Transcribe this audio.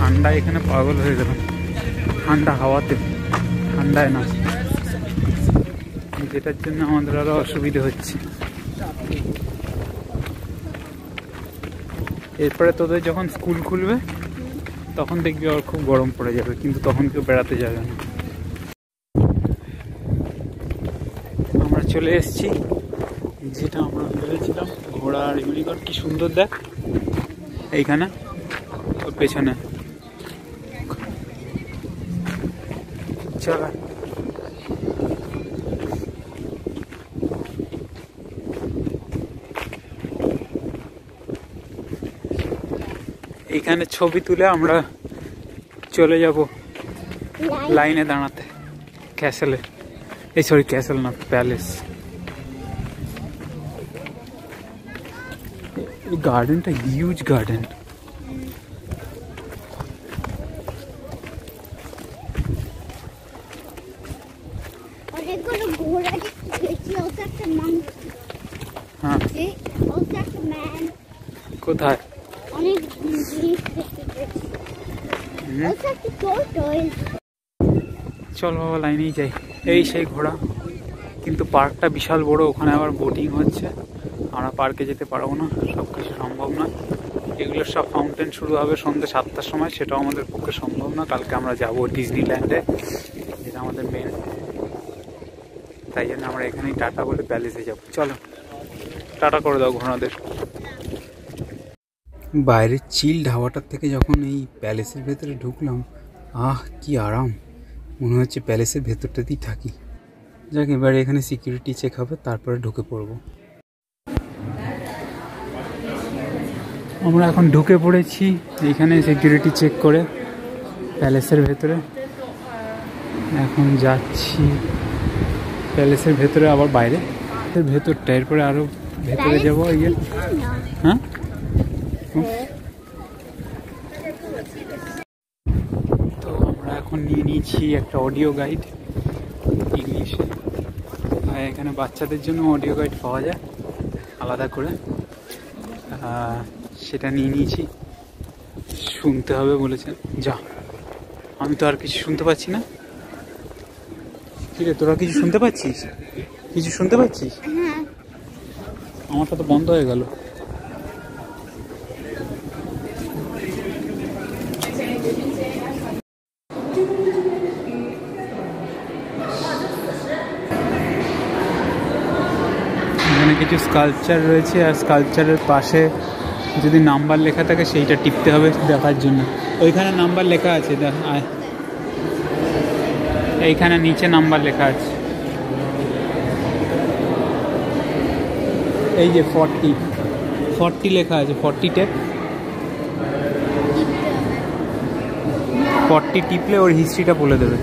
ঠান্ডা এখানে পাগল হয়ে গেল, ঠান্ডা হাওয়াতে, ঠান্ডায় না, যেটার জন্য আমাদের আরো অসুবিধা হচ্ছে। এরপরে তোদের যখন স্কুল খুলবে তখন দেখবি আবার খুব গরম পড়ে যাবে, কিন্তু তখন কেউ বেড়াতে যাবে না। আমরা চলে এসেছি যেটা আমরা ভেবেছিলাম, ঘোড়া আর ইউনিকর্ন। কি সুন্দর দেখ এইখানে, ওর পেছনে। চল এইখানে ছবি তুলে আমরা চলে যাব লাইনে দাঁড়াতে ক্যাসেলে। এই সরি, ক্যাসেল না, প্যালেস। এই গার্ডেনটা হিউজ গার্ডেন। হ্যাঁ, কোথায়? চল বাবা, লাইনেই যাই। এই সেই ঘোড়া, কিন্তু পার্কটা বিশাল বড়, ওখানে আবার বোটিং হচ্ছে। আমরা পার্কে যেতে পারবো না, সব কিছু সম্ভব নয়। এগুলোর সব ফাউন্টেন শুরু হবে সন্ধ্যে 7টার সময়, সেটাও আমাদের পক্ষে সম্ভব না। কালকে আমরা যাবো ডিজনিল্যান্ডে, যেটা আমাদের মেন। তাই জন্য আমরা এখানেই টাটা বলে প্যালেসে যাবো। চলো টাটা করে দাও ঘোড়াদের। বাইরের চিল্ড হাওয়াটার থেকে যখন এই প্যালেসের ভেতরে ঢুকলাম, কি আরাম, মনে হচ্ছে প্যালেসের ভেতরটাতেই থাকি। যাক, এবারে এখানে সিকিউরিটি চেক হবে, তারপরে ঢুকে পড়বো। আমরা এখন ঢুকে পড়েছি এইখানে সিকিউরিটি চেক করে প্যালেসের ভেতরে। এখন যাচ্ছি প্যালেসের ভেতরে, আবার বাইরে ভেতরটা, এরপরে আরো ভেতরে যাবো। হ্যাঁ, তো আমরা এখন নিয়ে নিয়েছি একটা অডিও গাইড ইংলিশে। এখানে বাচ্চাদের জন্য অডিও গাইড পাওয়া যায় আলাদা করে, সেটা নিয়ে নিয়েছি। শুনতে হবে বলেছেন। যা, আমি তো আর কিছু শুনতে পাচ্ছি না। ঠিক আছে, তোরা কিছু শুনতে পাচ্ছিস? কিছু শুনতে পাচ্ছিস? আমারটা তো বন্ধ হয়ে গেল। এখানে কিছু স্কাল্পচার রয়েছে, আর স্কাল্পচারের পাশে যদি নাম্বার লেখা থাকে সেইটা টিপতে হবে দেখার জন্য। ওইখানে নাম্বার লেখা আছে, দেখ, এইখানে নিচে নাম্বার লেখা আছে, এই যে 40 লেখা আছে। 40 টিপলে ওর হিস্ট্রিটা বলে দেবে।